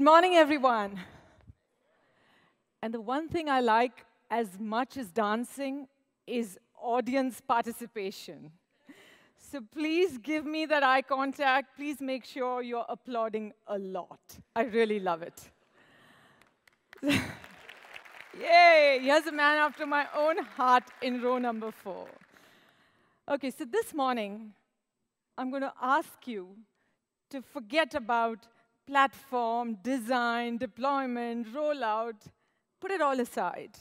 Good morning, everyone. And the one thing I like as much as dancing is audience participation. So please give me that eye contact. Please make sure you're applauding a lot. I really love it. Yay! Here's a man after my own heart in row number 4. Okay, so this morning, I'm going to ask you to forget about platform, design, deployment, rollout. Put it all aside.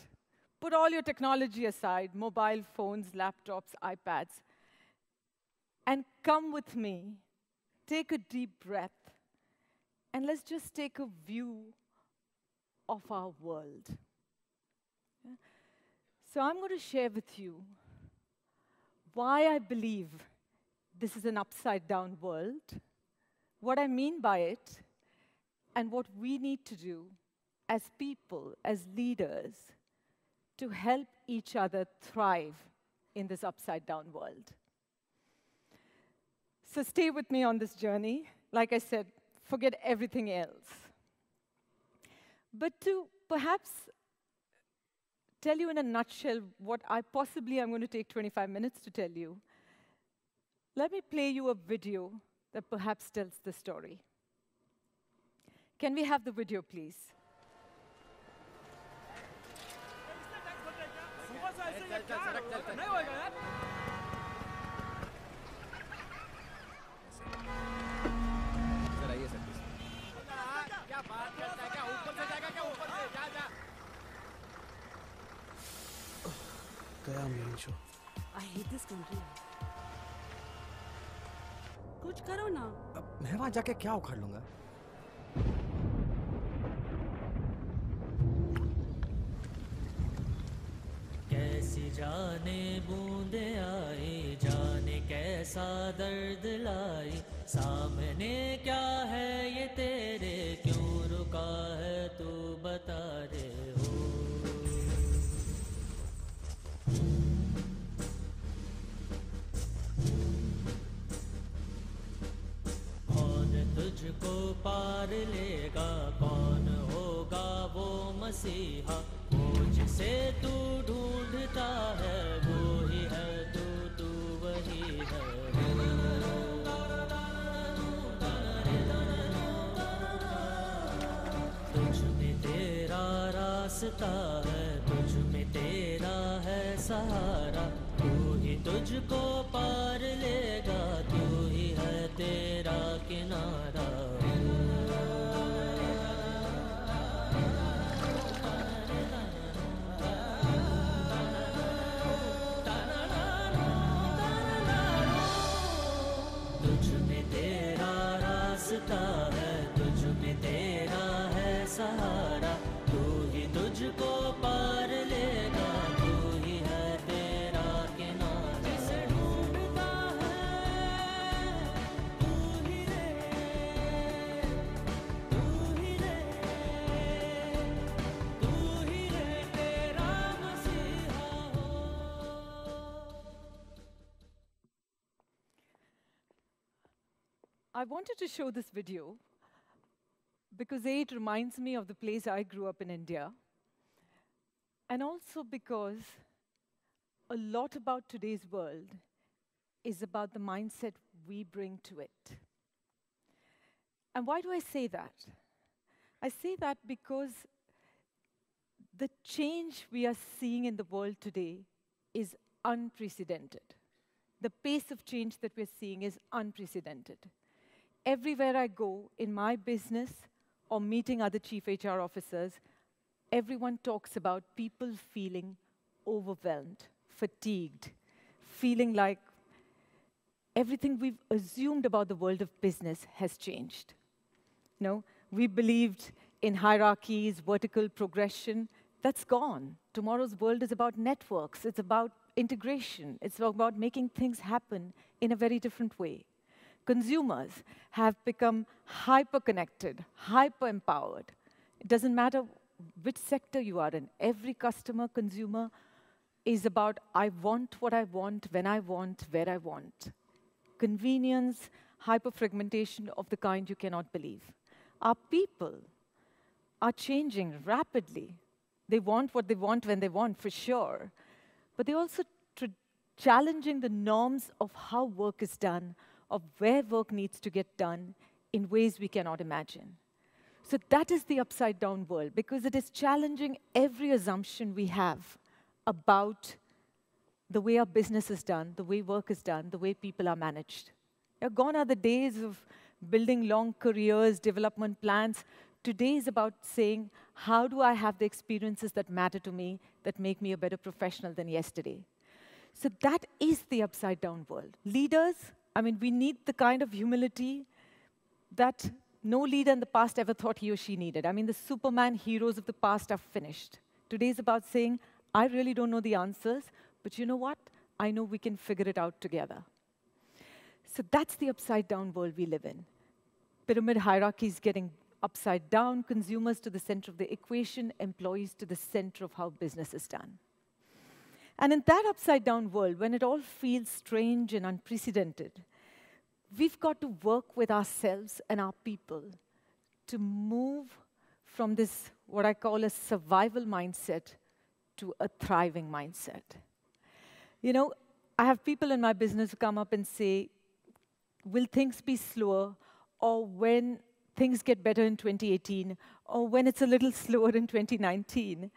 Put all your technology aside, mobile phones, laptops, iPads, and come with me. Take a deep breath, and let's just take a view of our world. So I'm going to share with you why I believe this is an upside-down world, what I mean by it, and what we need to do as people, as leaders, to help each other thrive in this upside-down world. So stay with me on this journey. Like I said, forget everything else. But to perhaps tell you in a nutshell what I possibly am going to take 25 minutes to tell you, let me play you a video that perhaps tells the story. Can we have the video, please? I hate this country. कुछ करो ना। अब मैं वहाँ जाके क्या उखाड़ लूँगा? कैसी जाने बूंदे आई, जाने कैसा दर्द लाई, सामने क्या है ये तेरे, क्यों रुका है तू बता दे हो। कौन तुझको पार लेगा, कौन होगा वो मसीहा, वो जिसे तू ढूंढता है, वो ही है तू वही है। तुझ में तेरा रास्ता है, तुझ में तेरा है सहारा, तू ही तुझको पार लेगा, तू ही है तेरा किनारा। है, तुझ में तेरा है सहारा, तू ही तुझको पार लेगा, तू ही है तेरा किनारा। जिसे ढूंढता है तू ही रे, तू ही रे, तू ही रे तेरा मसीहा हो। I wanted to show this video because A, it reminds me of the place I grew up in India, and also because a lot about today's world is about the mindset we bring to it. And why do I say that? I say that because the change we are seeing in the world today is unprecedented. The pace of change that we're seeing is unprecedented. Everywhere I go in my business or meeting other chief HR officers, everyone talks about people feeling overwhelmed, fatigued, feeling like everything we've assumed about the world of business has changed. No, we believed in hierarchies, vertical progression. That's gone. Tomorrow's world is about networks. It's about integration. It's about making things happen in a very different way. Consumers have become hyper-connected, hyper-empowered. It doesn't matter which sector you are in. Every customer, consumer is about, I want what I want, when I want, where I want. Convenience, hyper-fragmentation of the kind you cannot believe. Our people are changing rapidly. They want what they want when they want, for sure. But they're also challenging the norms of how work is done, of where work needs to get done in ways we cannot imagine. So that is the upside-down world, because it is challenging every assumption we have about the way our business is done, the way work is done, the way people are managed. Gone are the days of building long careers, development plans. Today is about saying, how do I have the experiences that matter to me, that make me a better professional than yesterday? So that is the upside-down world. Leaders, I mean, we need the kind of humility that no leader in the past ever thought he or she needed. I mean, the Superman heroes of the past are finished. Today is about saying, I really don't know the answers, but you know what? I know we can figure it out together. So that's the upside-down world we live in. Pyramid hierarchies getting upside down, consumers to the center of the equation, employees to the center of how business is done. And in that upside-down world, when it all feels strange and unprecedented, we've got to work with ourselves and our people to move from this, what I call a survival mindset, to a thriving mindset. You know, I have people in my business who come up and say, will things be slower, or when things get better in 2018, or when it's a little slower in 2019?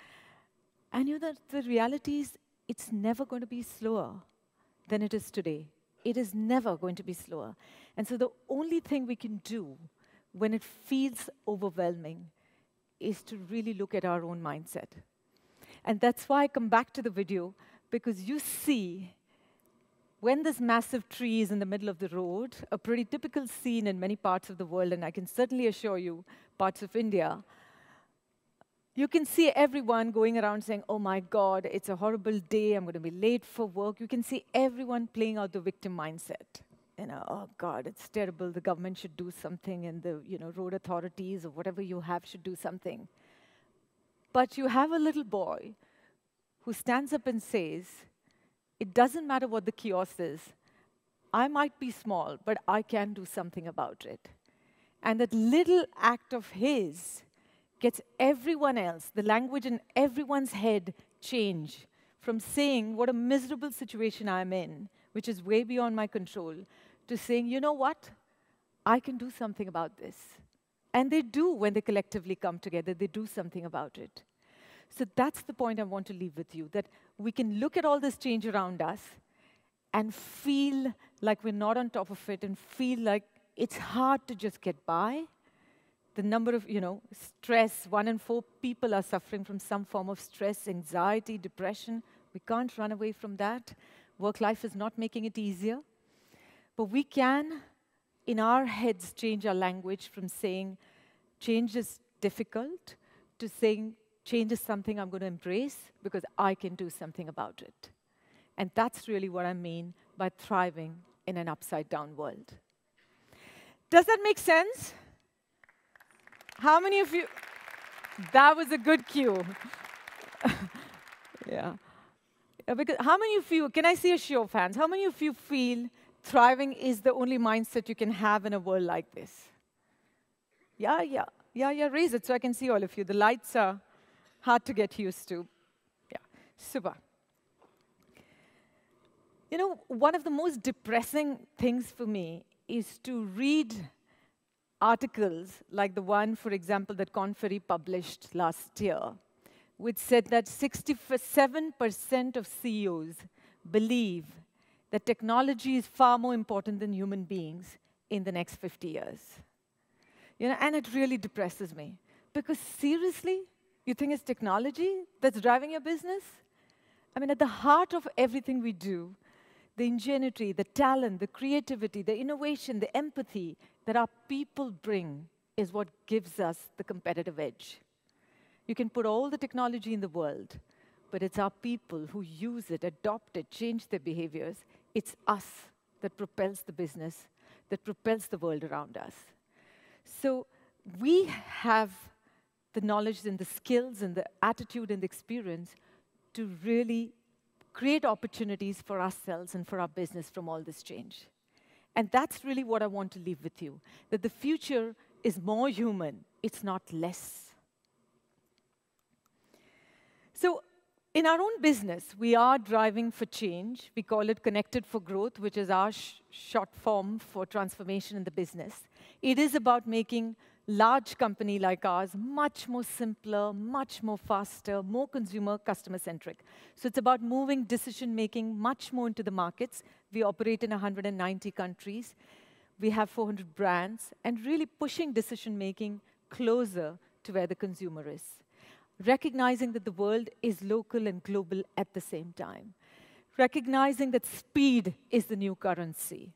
And you know, the reality is, it's never going to be slower than it is today. It is never going to be slower. And so the only thing we can do when it feels overwhelming is to really look at our own mindset. And that's why I come back to the video, because you see, when this massive tree is in the middle of the road, a pretty typical scene in many parts of the world, and I can certainly assure you, parts of India, you can see everyone going around saying, oh my God, it's a horrible day, I'm going to be late for work. You can see everyone playing out the victim mindset. You know, oh God, it's terrible, the government should do something, and the road authorities or whatever you have should do something. But you have a little boy who stands up and says, it doesn't matter what the chaos is. I might be small, but I can do something about it. And that little act of his gets everyone else, the language in everyone's head, change from saying what a miserable situation I'm in, which is way beyond my control, to saying, you know what? I can do something about this. And they do when they collectively come together. They do something about it. So that's the point I want to leave with you, that we can look at all this change around us and feel like we're not on top of it, and feel like it's hard to just get by. The number of, stress, 1 in 4 people are suffering from some form of stress, anxiety, depression. We can't run away from that. Work life is not making it easier. But we can, in our heads, change our language from saying change is difficult to saying change is something I'm going to embrace because I can do something about it. And that's really what I mean by thriving in an upside-down world. Does that make sense? How many of you? That was a good cue. Yeah. Because how many of you, can I see a show of hands? How many of you feel thriving is the only mindset you can have in a world like this? Yeah, raise it so I can see all of you. The lights are hard to get used to. Yeah, super. You know, one of the most depressing things for me is to read articles like the one, for example, that Conferry published last year, which said that 67% of CEOs believe that technology is far more important than human beings in the next 50 years. And it really depresses me. Because seriously, you think it's technology that's driving your business? I mean, at the heart of everything we do, the ingenuity, the talent, the creativity, the innovation, the empathy that our people bring is what gives us the competitive edge. You can put all the technology in the world, but it's our people who use it, adopt it, change their behaviors. It's us that propels the business, that propels the world around us. So we have the knowledge and the skills and the attitude and the experience to really create opportunities for ourselves and for our business from all this change. And that's really what I want to leave with you, that the future is more human, it's not less. So in our own business, we are driving for change. We call it Connected for Growth, which is our short form for transformation in the business. It is about making large company like ours much more simpler, much more faster, more consumer customer-centric. So it's about moving decision-making much more into the markets. We operate in 190 countries. We have 400 brands, and really pushing decision-making closer to where the consumer is, recognizing that the world is local and global at the same time, recognizing that speed is the new currency.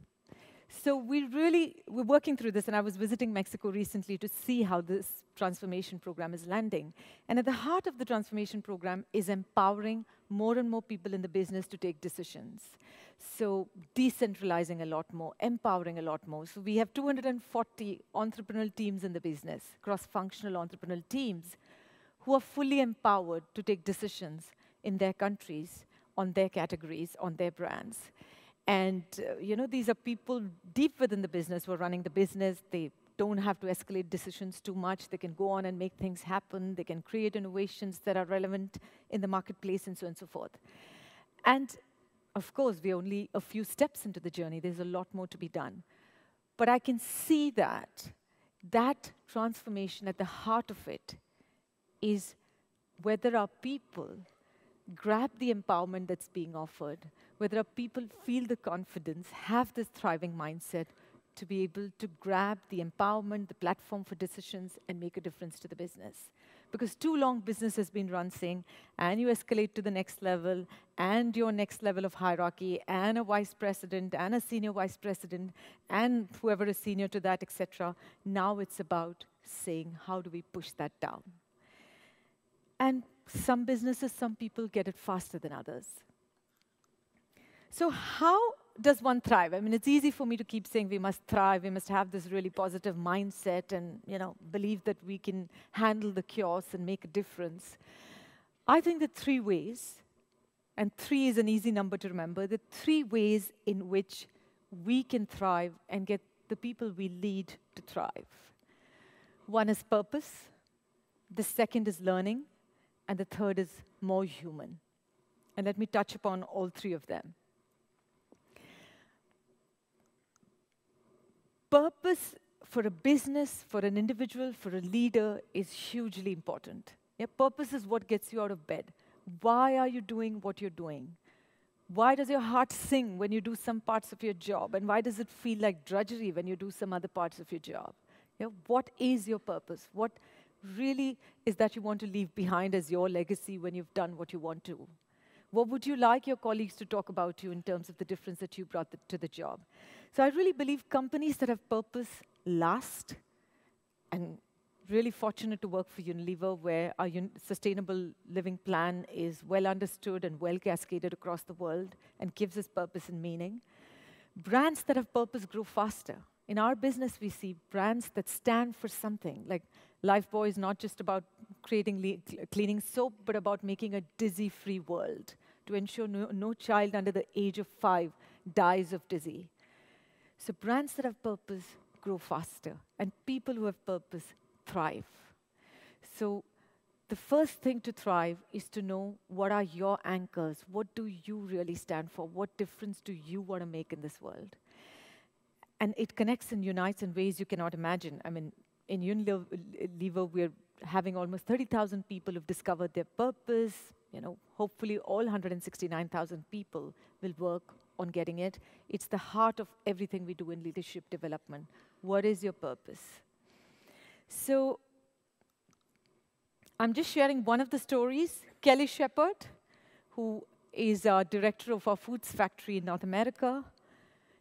So we're working through this, and I was visiting Mexico recently to see how this transformation program is landing. And at the heart of the transformation program is empowering more and more people in the business to take decisions. So decentralizing a lot more, empowering a lot more. So we have 240 entrepreneurial teams in the business, cross-functional entrepreneurial teams, who are fully empowered to take decisions in their countries, on their categories, on their brands. And these are people deep within the business who are running the business. They don't have to escalate decisions too much. They can go on and make things happen. They can create innovations that are relevant in the marketplace and so on and so forth. And of course, we're only a few steps into the journey. There's a lot more to be done. But I can see that transformation at the heart of it is whether our people grab the empowerment that's being offered, whether our people feel the confidence, have this thriving mindset to be able to grab the empowerment, the platform for decisions, and make a difference to the business. Because too long business has been run saying, and you escalate to the next level, and your next level of hierarchy, and a vice president, and a senior vice president, and whoever is senior to that, etc. Now it's about saying, how do we push that down? And some businesses, some people get it faster than others. So how does one thrive? I mean, it's easy for me to keep saying we must thrive, we must have this really positive mindset and, believe that we can handle the chaos and make a difference. I think the 3 ways, and 3 is an easy number to remember, the 3 ways in which we can thrive and get the people we lead to thrive. 1 is purpose, the 2nd is learning, and the 3rd is more human. And let me touch upon all 3 of them. Purpose for a business, for an individual, for a leader is hugely important. Yeah, purpose is what gets you out of bed. Why are you doing what you're doing? Why does your heart sing when you do some parts of your job? And why does it feel like drudgery when you do some other parts of your job? Yeah, what is your purpose? What really is that you want to leave behind as your legacy when you've done what you want to? What would you like your colleagues to talk about you in terms of the difference that you brought to the job? So I really believe companies that have purpose last, and really fortunate to work for Unilever, where our sustainable living plan is well understood and well cascaded across the world and gives us purpose and meaning. Brands that have purpose grow faster. In our business, we see brands that stand for something, like Lifebuoy is not just about creating cleaning soap, but about making a dizzy-free world to ensure no child under the age of 5 dies of dizzy. So brands that have purpose grow faster, and people who have purpose thrive. So the first thing to thrive is to know what are your anchors, what do you really stand for, what difference do you want to make in this world? And it connects and unites in ways you cannot imagine. I mean, in Unilever, we're having almost 30,000 people who've discovered their purpose. Hopefully all 169,000 people will work on getting it. It's the heart of everything we do in leadership development. What is your purpose? So I'm just sharing one of the stories. Kelly Shepard, who is our director of our foods factory in North America,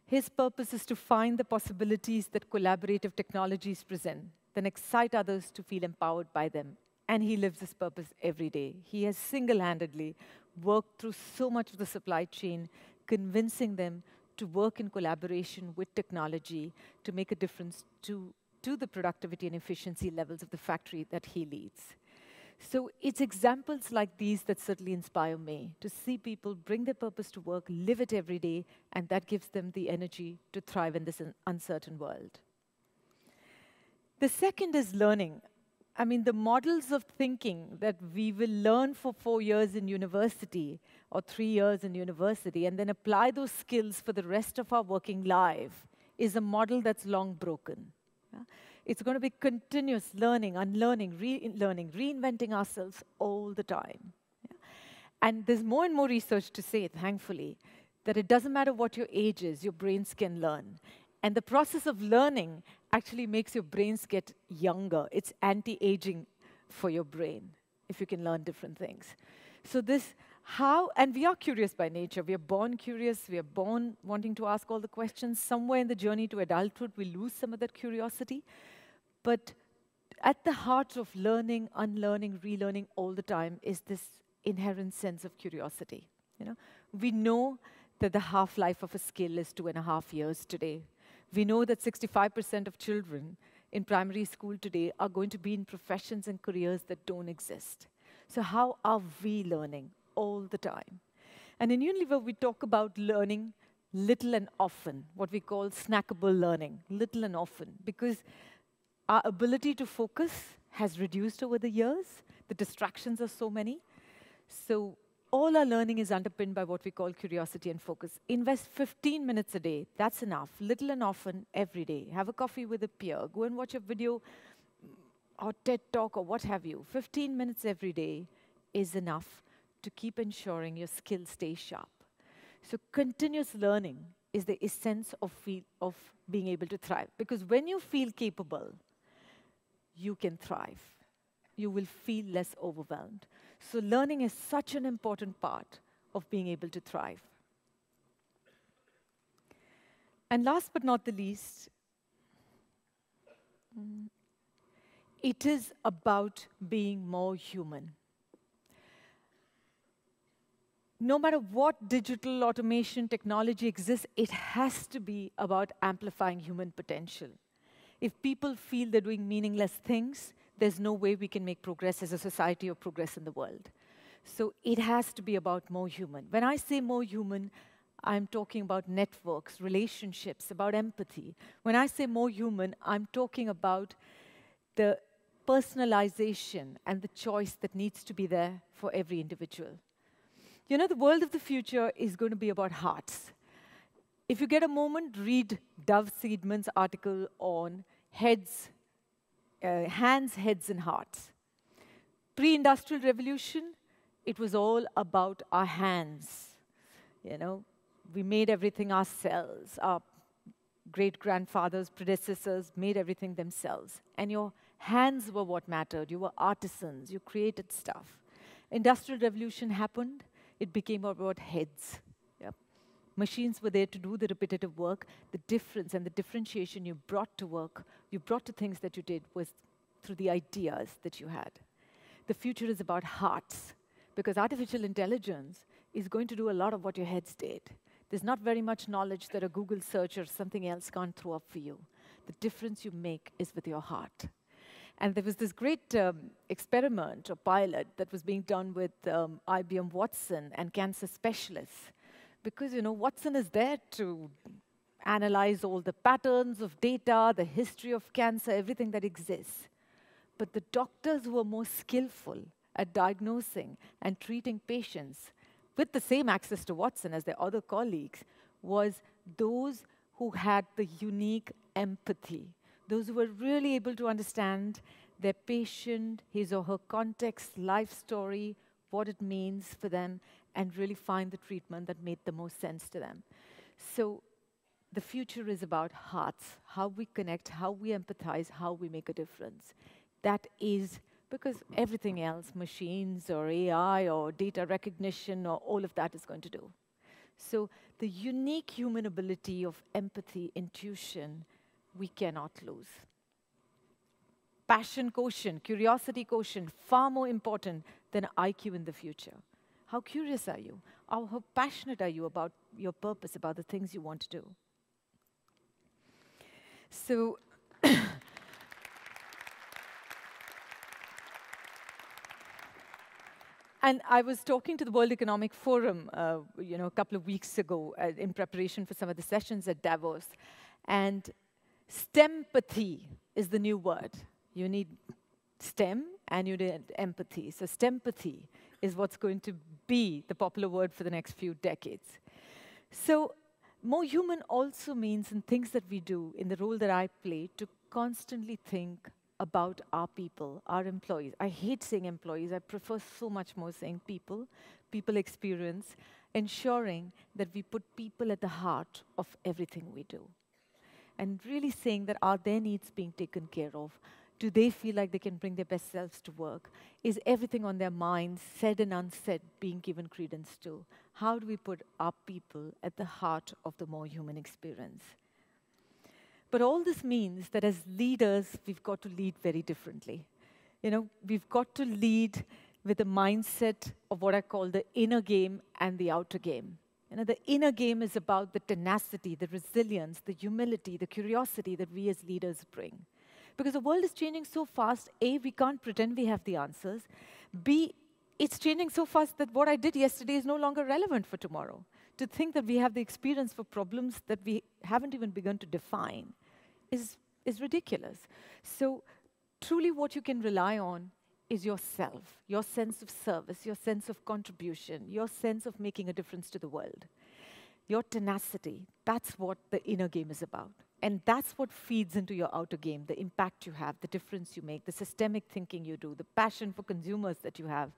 his purpose is to find the possibilities that collaborative technologies present, then excite others to feel empowered by them. And he lives this purpose every day. He has single-handedly worked through so much of the supply chain, convincing them to work in collaboration with technology to make a difference to the productivity and efficiency levels of the factory that he leads. So it's examples like these that certainly inspire me, to see people bring their purpose to work, live it every day, and that gives them the energy to thrive in this uncertain world. The second is learning. I mean, the models of thinking that we will learn for 4 years in university or 3 years in university and then apply those skills for the rest of our working life is a model that's long broken. Yeah? It's going to be continuous learning, unlearning, relearning, reinventing ourselves all the time. Yeah? And there's more and more research to say, thankfully, that it doesn't matter what your age is, your brains can learn. And the process of learning actually makes your brains get younger. It's anti-aging for your brain if you can learn different things. So and we are curious by nature. We are born curious. We are born wanting to ask all the questions. Somewhere in the journey to adulthood, we lose some of that curiosity. But at the heart of learning, unlearning, relearning all the time is this inherent sense of curiosity. We know that the half-life of a skill is 2.5 years today. We know that 65% of children in primary school today are going to be in professions and careers that don't exist. So how are we learning all the time? And in Unilever, we talk about learning little and often, what we call snackable learning, little and often, because our ability to focus has reduced over the years. The distractions are so many. So all our learning is underpinned by what we call curiosity and focus. Invest 15 minutes a day. That's enough. Little and often, every day. Have a coffee with a peer. Go and watch a video or TED Talk or what have you. 15 minutes every day is enough to keep ensuring your skills stay sharp. So continuous learning is the essence of being able to thrive. Because when you feel capable, you can thrive. You will feel less overwhelmed. So learning is such an important part of being able to thrive. And last but not the least, it is about being more human. No matter what digital automation technology exists, it has to be about amplifying human potential. If people feel they're doing meaningless things, there's no way we can make progress as a society or progress in the world. So it has to be about more human. When I say more human, I'm talking about networks, relationships, about empathy. When I say more human, I'm talking about the personalization and the choice that needs to be there for every individual. The world of the future is going to be about hearts. If you get a moment, read Dove Seidman's article on hands, heads, and hearts. Pre-industrial revolution, it was all about our hands. We made everything ourselves. Our great-grandfathers, predecessors made everything themselves. And your hands were what mattered. You were artisans. You created stuff. Industrial revolution happened. It became about heads. Machines were there to do the repetitive work. The difference and the differentiation you brought to work, you brought to things that you did, was through the ideas that you had. The future is about hearts, because artificial intelligence is going to do a lot of what your heads did. There's not very much knowledge that a Google search or something else can't throw up for you. The difference you make is with your heart. And there was this great experiment or pilot that was being done with IBM Watson and cancer specialists. Because, Watson is there to analyze all the patterns of data, the history of cancer, everything that exists. But the doctors who were more skillful at diagnosing and treating patients with the same access to Watson as their other colleagues was those who had the unique empathy, those who were really able to understand their patient, his or her context, life story, what it means for them, and really find the treatment that made the most sense to them. So the future is about hearts, how we connect, how we empathize, how we make a difference. That is because everything else, machines or AI or data recognition or all of that is going to do. So the unique human ability of empathy, intuition, we cannot lose. Passion quotient, curiosity quotient, far more important than IQ in the future. How curious are you? How passionate are you about your purpose, about the things you want to do? So, and I was talking to the World Economic Forum, a couple of weeks ago in preparation for some of the sessions at Davos, and STEMpathy is the new word. You need STEM, and you did empathy. So STEMpathy is what's going to be the popular word for the next few decades. So more human also means in things that we do, in the role that I play, to constantly think about our people, our employees. I hate saying employees. I prefer so much more saying people, people experience, ensuring that we put people at the heart of everything we do. And really saying that are their needs being taken care of? Do they feel like they can bring their best selves to work? Is everything on their minds, said and unsaid, being given credence to? How do we put our people at the heart of the more human experience? But all this means that as leaders, we've got to lead very differently. You know, we've got to lead with a mindset of what I call the inner game and the outer game. You know, the inner game is about the tenacity, the resilience, the humility, the curiosity that we as leaders bring. Because the world is changing so fast, A, we can't pretend we have the answers. B, it's changing so fast that what I did yesterday is no longer relevant for tomorrow. To think that we have the experience for problems that we haven't even begun to define is ridiculous. So truly what you can rely on is yourself, your sense of service, your sense of contribution, your sense of making a difference to the world. Your tenacity, that's what the inner game is about. And that's what feeds into your outer game, the impact you have, the difference you make, the systemic thinking you do, the passion for consumers that you have.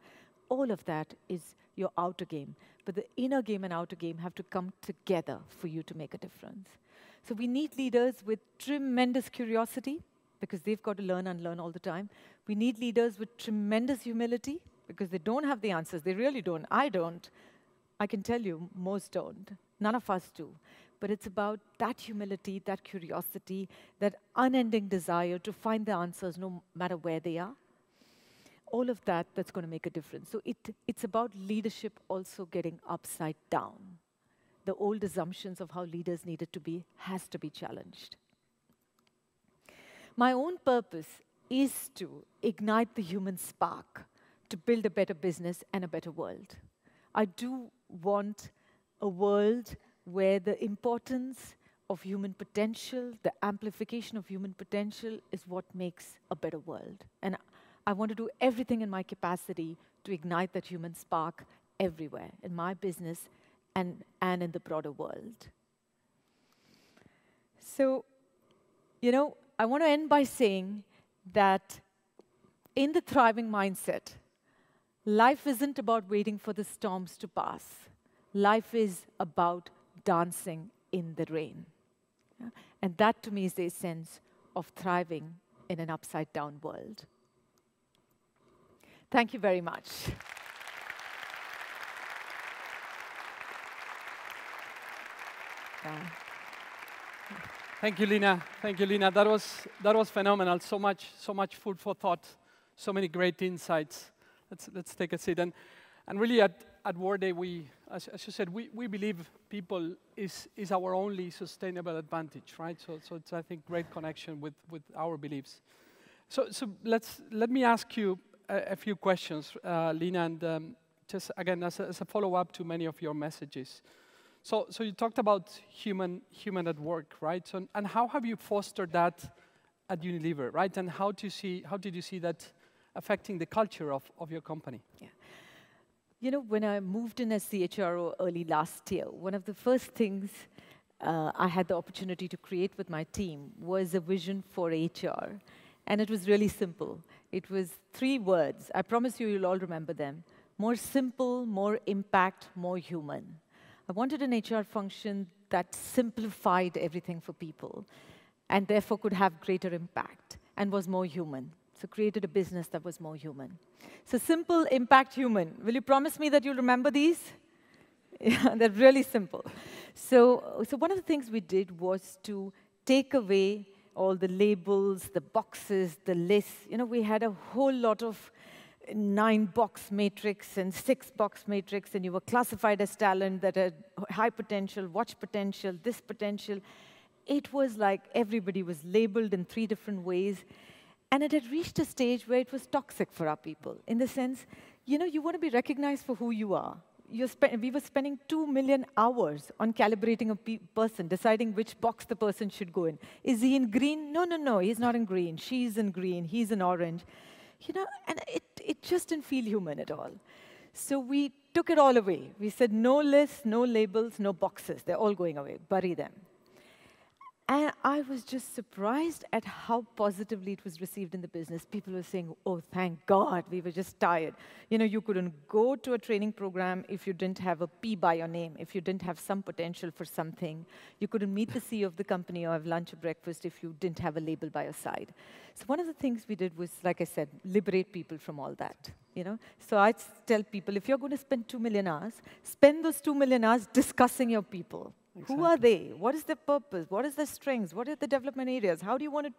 All of that is your outer game. But the inner game and outer game have to come together for you to make a difference. So we need leaders with tremendous curiosity, because they've got to learn and learn all the time. We need leaders with tremendous humility, because they don't have the answers. They really don't. I don't. I can tell you, most don't. None of us do. But it's about that humility, that curiosity, that unending desire to find the answers no matter where they are. All of that, that's going to make a difference. So it's about leadership also getting upside down. The old assumptions of how leaders needed to be has to be challenged. My own purpose is to ignite the human spark to build a better business and a better world. I do want a world where the importance of human potential, the amplification of human potential is what makes a better world. And I want to do everything in my capacity to ignite that human spark everywhere, in my business and in the broader world. So, you know, I want to end by saying that in the thriving mindset, life isn't about waiting for the storms to pass. Life is about dancing in the rain. Yeah? And that, to me, is the essence of thriving in an upside-down world. Thank you very much. Thank you, Leena. Thank you, Leena. That was phenomenal. So much food for thought. So many great insights. Let's take a seat. And really, at Workday, as you said, we believe people is our only sustainable advantage, right? So it's, I think, great connection with our beliefs. So let me ask you a few questions, Leena, and just again as a follow-up to many of your messages. So you talked about human at work, right? So, and how have you fostered that at Unilever, right? And how did you see that affecting the culture of your company? Yeah. You know, when I moved in as CHRO early last year, one of the first things I had the opportunity to create with my team was a vision for HR. And it was really simple. It was 3 words. I promise you'll all remember them. More simple, more impact, more human. I wanted an HR function that simplified everything for people and therefore could have greater impact and was more human. So created a business that was more human. So simple, impact, human. Will you promise me that you'll remember these? Yeah, they're really simple. So one of the things we did was to take away all the labels, the boxes, the lists. You know, we had a whole lot of 9-box matrix and 6-box matrix, and you were classified as talent that had high potential, watch potential, this potential. It was like everybody was labeled in 3 different ways. And it had reached a stage where it was toxic for our people, in the sense, you know, you want to be recognized for who you are. We were spending 2 million hours on calibrating a person, deciding which box the person should go in. Is he in green? No, he's not in green. She's in green. He's in orange. You know, and it just didn't feel human at all. So we took it all away. We said, no lists, no labels, no boxes. They're all going away. Bury them. And I was just surprised at how positively it was received in the business. People were saying, oh, thank God, we were just tired. You know, you couldn't go to a training program if you didn't have a P by your name, if you didn't have some potential for something. You couldn't meet the CEO of the company or have lunch or breakfast if you didn't have a label by your side. So one of the things we did was, like I said, liberate people from all that. You know? So I tell people, if you're going to spend 2 million hours, spend those 2 million hours discussing your people. Exactly. Who are they? What is their purpose? What is their strengths? What are the development areas? How do you want to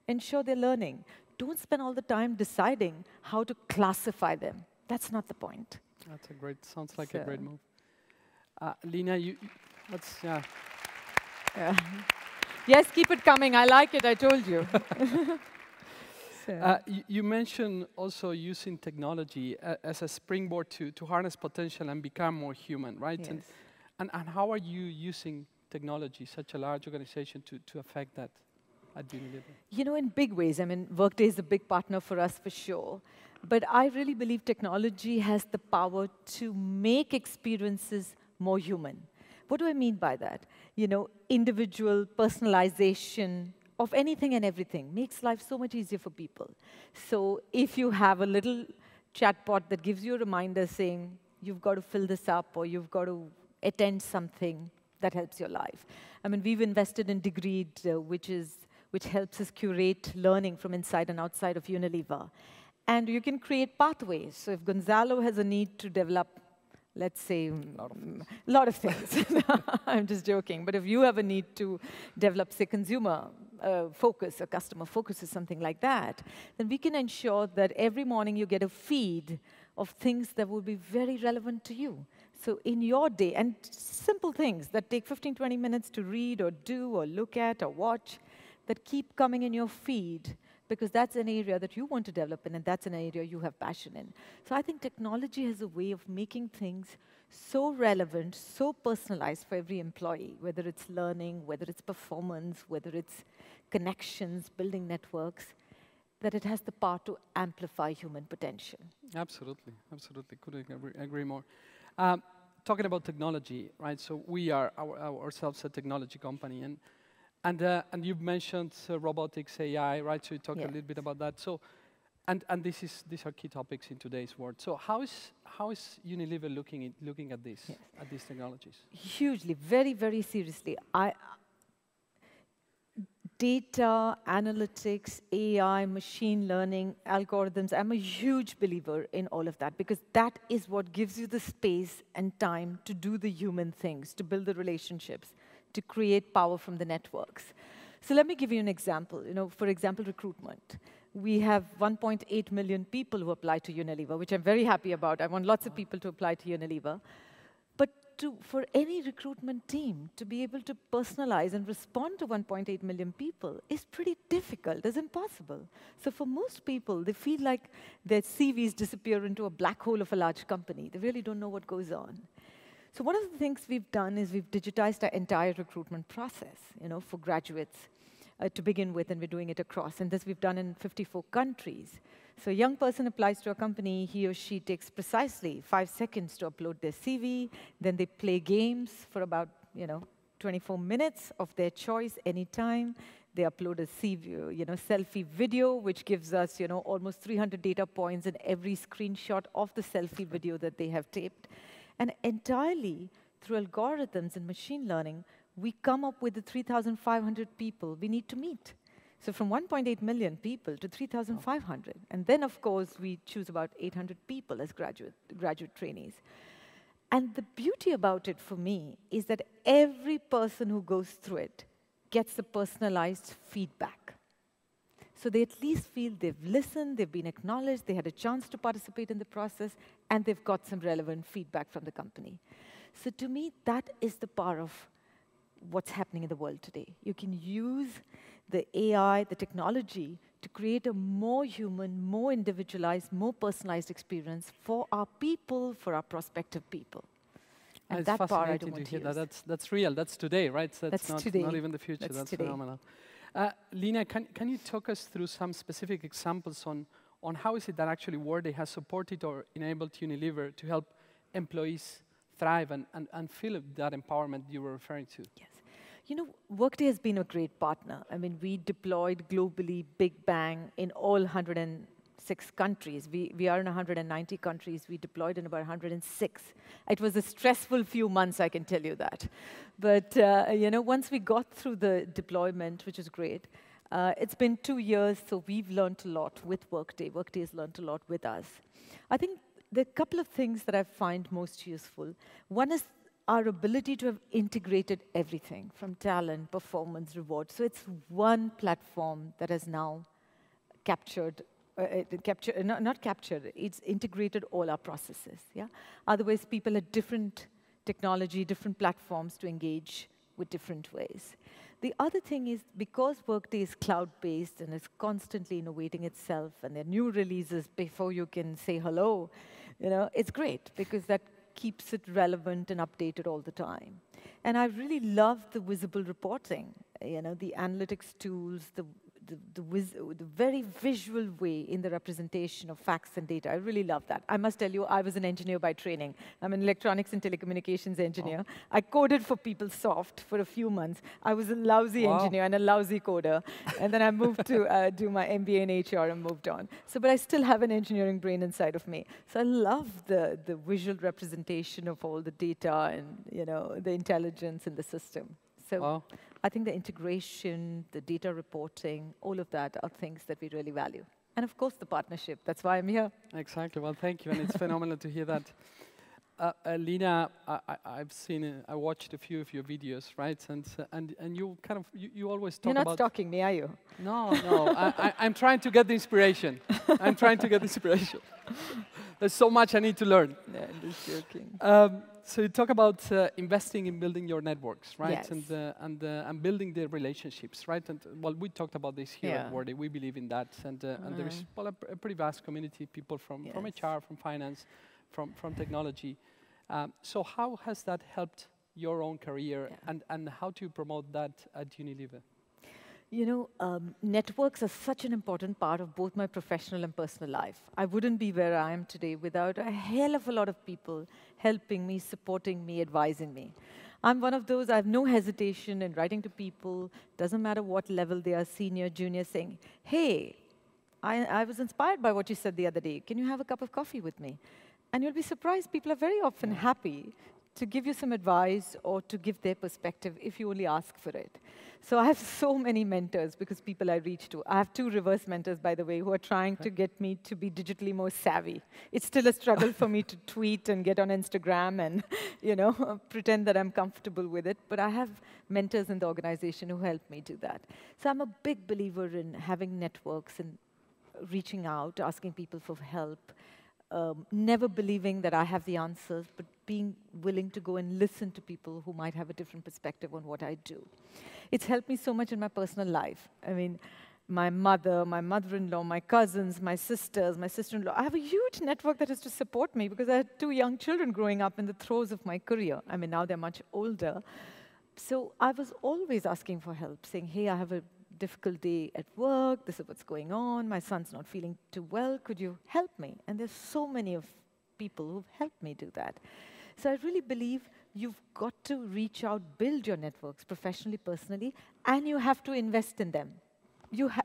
ensure they're learning? Don't spend all the time deciding how to classify them. That's not the point. That's a great, sounds like a great move. Leena, yeah. Yes, keep it coming. I like it, I told you. You mentioned also using technology as a springboard to harness potential and become more human, right? Yes. And how are you using technology, such a large organization, to affect that at Unilever? You know, in big ways. I mean, Workday is a big partner for us for sure. But I really believe technology has the power to make experiences more human. What do I mean by that? You know, individual personalization of anything and everything makes life so much easier for people. So if you have a little chatbot that gives you a reminder saying, you've got to fill this up or you've got to attend something, that helps your life. I mean, we've invested in Degreed, which helps us curate learning from inside and outside of Unilever. And you can create pathways. So if Gonzalo has a need to develop, let's say, a lot of things. I'm just joking. But if you have a need to develop, say, consumer focus or customer focus or something like that, then we can ensure that every morning you get a feed of things that will be very relevant to you. So in your day, and simple things that take 15, 20 minutes to read or do or look at or watch, that keep coming in your feed, because that's an area that you want to develop in, and that's an area you have passion in. So I think technology has a way of making things so relevant, so personalized for every employee, whether it's learning, whether it's performance, whether it's connections, building networks, that it has the power to amplify human potential. Absolutely, absolutely. Couldn't agree more. Talking about technology, right? So we are ourselves a technology company, and you've mentioned robotics, AI, right? So you talk a little bit about that. So, and these are key topics in today's world. So how is Unilever looking at this, at these technologies? Hugely, very, very seriously. Data, analytics, AI, machine learning, algorithms, I'm a huge believer in all of that, because that is what gives you the space and time to do the human things, to build the relationships, to create power from the networks. So let me give you an example. You know, for example, recruitment. We have 1.8 million people who apply to Unilever, which I'm very happy about. I want lots of people to apply to Unilever. But for any recruitment team to be able to personalize and respond to 1.8 million people is pretty difficult, it's impossible. So for most people, they feel like their CVs disappear into a black hole of a large company. They really don't know what goes on. So one of the things we've done is we've digitized our entire recruitment process, you know, for graduates to begin with, and we're doing it across. And this we've done in 54 countries. So a young person applies to a company, he or she takes precisely 5 seconds to upload their CV, then they play games for about, 24 minutes of their choice anytime. They upload a CV, selfie video, which gives us, almost 300 data points in every screenshot of the selfie video that they have taped. And entirely through algorithms and machine learning, we come up with the 3,500 people we need to meet. So from 1.8 million people to 3,500. And then, of course, we choose about 800 people as graduate trainees. And the beauty about it for me is that every person who goes through it gets the personalized feedback. So they at least feel they've listened, they've been acknowledged, they had a chance to participate in the process, and they've got some relevant feedback from the company. So to me, that is the power of what's happening in the world today. You can use the AI, the technology, to create a more human, more individualized, more personalized experience for our people, for our prospective people. And that power I don't want to use. That's real. That's today, right? So that's not even the future. That's phenomenal. Leena, can you talk us through some specific examples on on how is it that actually Workday has supported or enabled Unilever to help employees thrive and feel that empowerment you were referring to. Yes. You know, Workday has been a great partner. I mean, we deployed globally, big bang, in all 106 countries. We are in 190 countries. We deployed in about 106. It was a stressful few months, I can tell you that. But, you know, once we got through the deployment, which is great, it's been 2 years, so we've learned a lot with Workday. Workday has learned a lot with us. I think there are a couple of things that I find most useful. One is our ability to have integrated everything from talent, performance, reward. So it's one platform that has now captured, not captured, it's integrated all our processes. Yeah. Otherwise, people had different technology, different platforms to engage with different ways. The other thing is, because Workday is cloud-based and is constantly innovating itself, and there are new releases before you can say hello, you know, it's great because that keeps it relevant and updated all the time. And I really love the visible reporting, you know, the analytics tools, the very visual way in the representation of facts and data. I really love that. I must tell you, I was an engineer by training. I'm an electronics and telecommunications engineer. Oh. I coded for PeopleSoft for a few months. I was a lousy engineer and a lousy coder. And then I moved to do my MBA in HR and moved on. So, but I still have an engineering brain inside of me. So I love the visual representation of all the data and, you know, the intelligence in the system. So I think the integration, the data reporting, all of that are things that we really value. And of course, the partnership. That's why I'm here. Exactly. Well, thank you. And it's phenomenal to hear that. Leena, I've seen, I watched a few of your videos, right? And you kind of, you always talk about... You're not stalking me, are you? No, no. I'm trying to get the inspiration. I'm trying to get the inspiration. There's so much I need to learn. Yeah, I'm just joking. So you talk about investing in building your networks, right? Yes. And building the relationships, right? And well, we talked about this here at Workday. We believe in that, and there is a pretty vast community of people from HR, from finance, from technology. So how has that helped your own career, and how do you promote that at Unilever? You know, networks are such an important part of both my professional and personal life. I wouldn't be where I am today without a hell of a lot of people helping me, supporting me, advising me. I'm one of those, I have no hesitation in writing to people, doesn't matter what level they are, senior, junior, saying, hey, I was inspired by what you said the other day. Can you have a cup of coffee with me? And you'll be surprised, people are very often happy to give you some advice or to give their perspective if you only ask for it. So I have so many mentors because people I reach to. I have 2 reverse mentors, by the way, who are trying to get me to be digitally more savvy. It's still a struggle for me to tweet and get on Instagram and, you know, pretend that I'm comfortable with it. But I have mentors in the organization who help me do that. So I'm a big believer in having networks and reaching out, asking people for help. Never believing that I have the answers, but being willing to go and listen to people who might have a different perspective on what I do. It's helped me so much in my personal life. I mean, my mother, my mother-in-law, my cousins, my sisters, my sister-in-law. I have a huge network that is to support me because I had 2 young children growing up in the throes of my career. I mean, now they're much older. So I was always asking for help, saying, hey, I have a difficult day at work, this is what's going on, my son's not feeling too well, could you help me? And there's so many of people who've helped me do that. So I really believe you've got to reach out, build your networks professionally, personally, and you have to invest in them.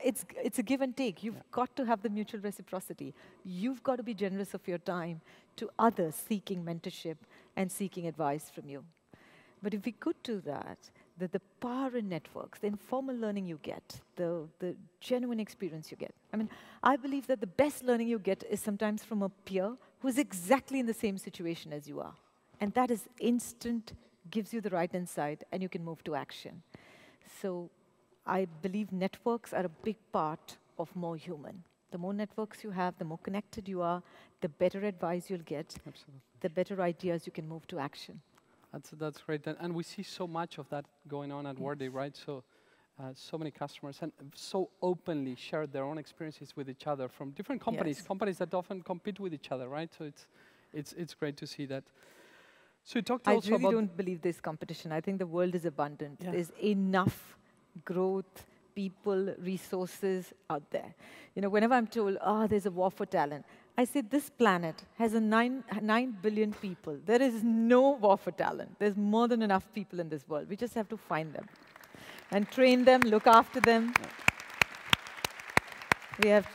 It's a give and take. You've got to have the mutual reciprocity. You've got to be generous of your time to others seeking mentorship and seeking advice from you. But if we could do that, the power in networks, the informal learning you get, the genuine experience you get. I mean, I believe that the best learning you get is sometimes from a peer who's exactly in the same situation as you are. And that is instant, gives you the right insight, and you can move to action. So I believe networks are a big part of more human. The more networks you have, the more connected you are, the better advice you'll get, the better ideas you can move to action. That's great, and we see so much of that going on at Workday, right? So, so many customers and so openly share their own experiences with each other from different companies, companies that often compete with each other, right? So it's great to see that. So you talked also about... I really don't believe there's competition. I think the world is abundant. There's enough growth, people, resources out there. Whenever I'm told, there's a war for talent, I say this planet has 9 billion people. There is no war for talent. There's more than enough people in this world. We just have to find them and train them, look after them. We have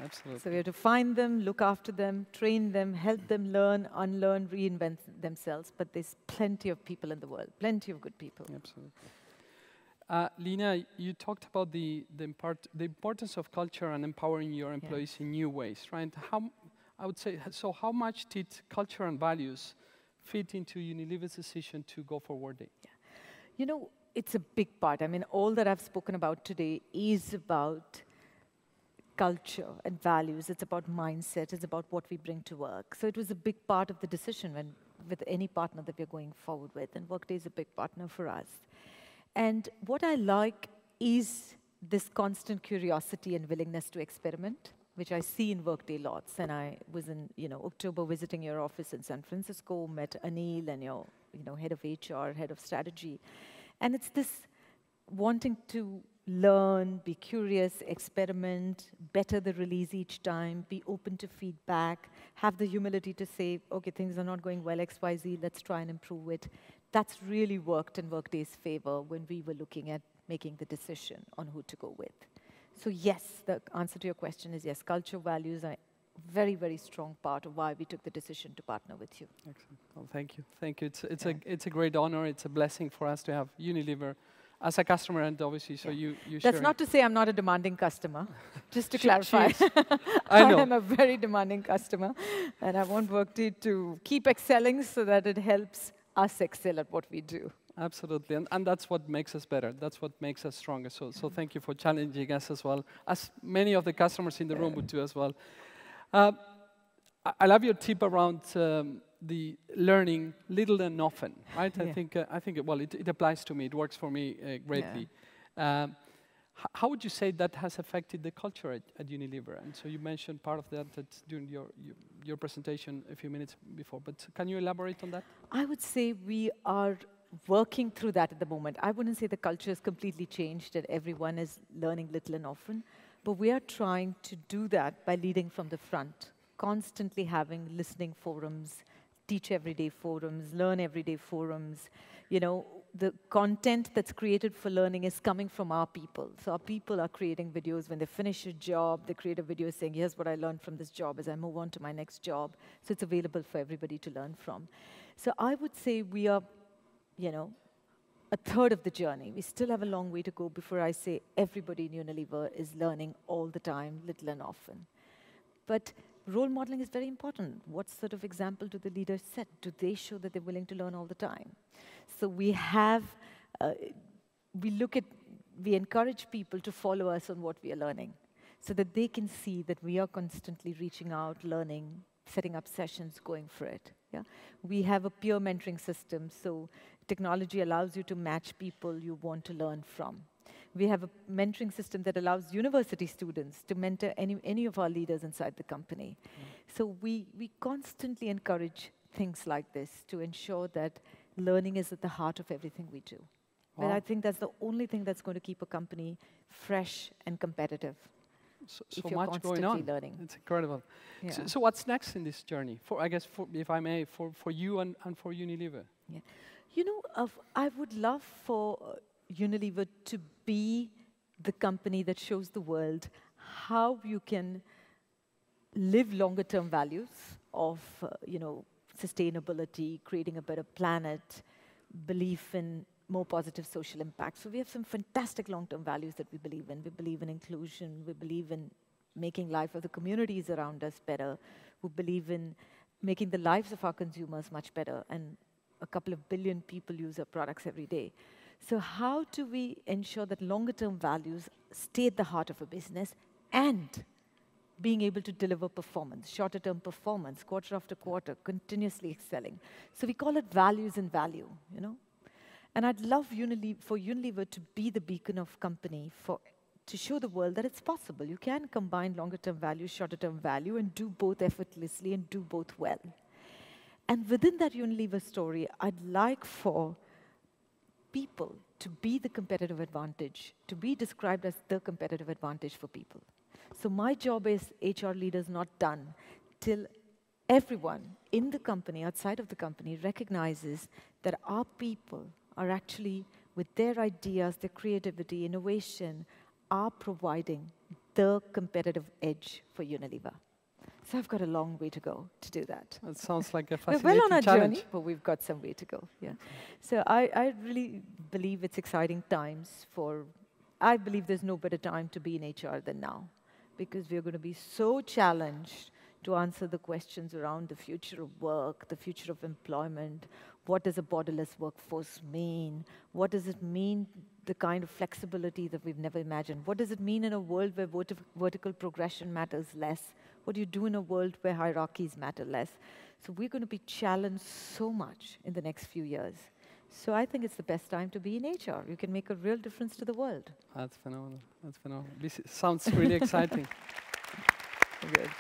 Absolutely. So we have to find them, look after them, train them, help them learn, unlearn, reinvent themselves. But there's plenty of people in the world, plenty of good people. Absolutely. Leena, you talked about the importance of culture and empowering your employees in new ways, right? I would say, so how much did culture and values fit into Unilever's decision to go for Workday? Yeah. It's a big part. I mean, all that I've spoken about today is about culture and values. It's about mindset. It's about what we bring to work. So it was a big part of the decision with any partner that we're going forward with. And Workday is a big partner for us. And what I like is this constant curiosity and willingness to experiment, which I see in Workday lots. And I was in October visiting your office in San Francisco, met Anil and your head of HR, head of strategy. And it's this wanting to learn, be curious, experiment, better the release each time, be open to feedback, have the humility to say, okay, things are not going well, XYZ, let's try and improve it. That's really worked in Workday's favor when we were looking at making the decision on who to go with. So yes, the answer to your question is yes, culture, values are a very, very strong part of why we took the decision to partner with you. Excellent. Well, thank you. Thank you. It's a great honor. It's a blessing for us to have Unilever as a customer, and obviously, so you That's not to say I'm not a demanding customer, just to clarify. I know. I'm a very demanding customer, and I want Workday to keep excelling so that it helps us excel at what we do. Absolutely, and that's what makes us better. That's what makes us stronger. So thank you for challenging us as well, as many of the customers in the room would do as well. I love your tip around the learning little and often, right? Yeah. I think it applies to me. It works for me greatly. Yeah. How would you say that has affected the culture at Unilever? And so you mentioned part of that during your presentation a few minutes before, but can you elaborate on that? I would say we are working through that at the moment. I wouldn't say the culture has completely changed and everyone is learning little and often, but we are trying to do that by leading from the front, constantly having listening forums, teach everyday forums, learn everyday forums. The content that's created for learning is coming from our people. So our people are creating videos when they finish a job, they create a video saying, here's what I learned from this job as I move on to my next job. So it's available for everybody to learn from. So I would say we are, a third of the journey. We still have a long way to go before I say everybody in Unilever is learning all the time, little and often. But role modeling is very important. What sort of example do the leaders set? Do they show that they're willing to learn all the time? So we have, we encourage people to follow us on what we are learning so that they can see that we are constantly reaching out, learning, setting up sessions, going for it. Yeah? We have a peer mentoring system, so technology allows you to match people you want to learn from. We have a mentoring system that allows university students to mentor any of our leaders inside the company. So we constantly encourage things like this to ensure that learning is at the heart of everything we do. Wow. But I think that's the only thing that's going to keep a company fresh and competitive. So if you're much going on. learning. It's incredible. Yeah. So what's next in this journey? If I may, for you and for Unilever? Yeah. I would love for Unilever to be the company that shows the world how you can live longer-term values of, sustainability, creating a better planet, belief in more positive social impact. So we have some fantastic long-term values that we believe in. We believe in inclusion. We believe in making life of the communities around us better. We believe in making the lives of our consumers much better. And a couple of billion people use our products every day. So how do we ensure that longer-term values stay at the heart of a business and being able to deliver performance, shorter-term performance, quarter after quarter, continuously excelling? So we call it values and value, And I'd love for Unilever to be the beacon of company to show the world that it's possible. You can combine longer-term value, shorter-term value, and do both effortlessly and do both well. And within that Unilever story, I'd like for people to be the competitive advantage, to be described as the competitive advantage for people. So my job as HR leader is not done till everyone in the company, outside of the company, recognizes that our people are actually, with their ideas, their creativity, innovation, are providing the competitive edge for Unilever. So I've got a long way to go to do that. That sounds like a We're fascinating well on our challenge. journey, but we've got some way to go. Yeah. So I really believe it's exciting times for. I believe there's no better time to be in HR than now, because we're going to be so challenged to answer the questions around the future of work, the future of employment. What does a borderless workforce mean? What does it mean, the kind of flexibility that we've never imagined? What does it mean in a world where vertical progression matters less? What do you do in a world where hierarchies matter less? So we're going to be challenged so much in the next few years. So I think it's the best time to be in HR. You can make a real difference to the world. That's phenomenal. That's phenomenal. This sounds really exciting. Good.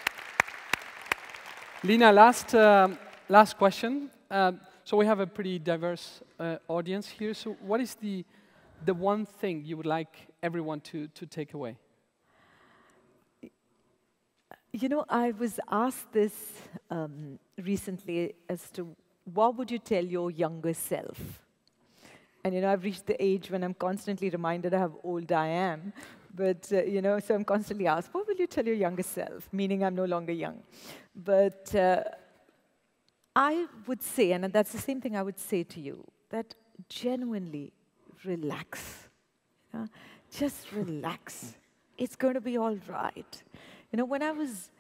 Leena, last question. So we have a pretty diverse audience here. So what is the one thing you would like everyone to take away? You know, I was asked this recently as to what would you tell your younger self? And, you know, I've reached the age when I'm constantly reminded of how old I am. But, you know, so I'm constantly asked, what will you tell your younger self? Meaning I'm no longer young. But I would say, and that's the same thing I would say to you, that genuinely relax. Just relax. It's going to be all right. You know, when I was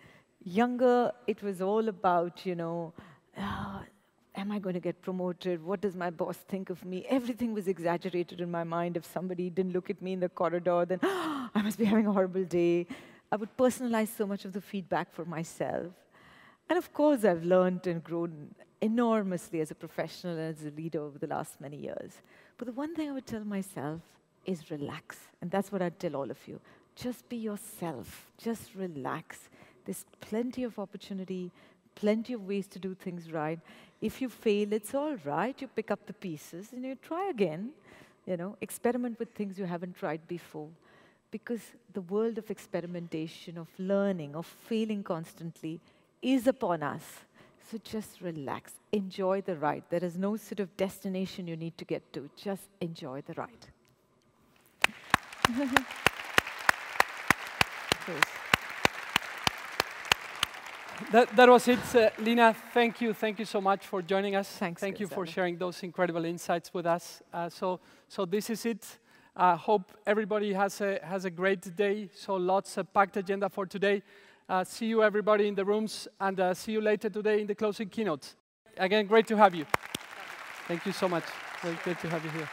younger, it was all about, you know, am I going to get promoted? What does my boss think of me? Everything was exaggerated in my mind. If somebody didn't look at me in the corridor, then I must be having a horrible day. I would personalize so much of the feedback for myself. And of course, I've learned and grown enormously as a professional and as a leader over the last many years. But the one thing I would tell myself is relax. And that's what I'd tell all of you. Just be yourself. Just relax. There's plenty of opportunity, plenty of ways to do things right. If you fail, it's all right. You pick up the pieces and you try again. You know, experiment with things you haven't tried before. Because the world of experimentation, of learning, of failing constantly is upon us. So just relax. Enjoy the ride. There is no sort of destination you need to get to. Just enjoy the ride. That was it. Leena, thank you. Thank you so much for joining us. Thanks, Thank you for Gonzalo. sharing those incredible insights with us. So this is it. Hope everybody has a great day. So lots of packed agenda for today. See you everybody in the rooms, and see you later today in the closing keynote. Again, great to have you. Thank you so much. Very great to have you here.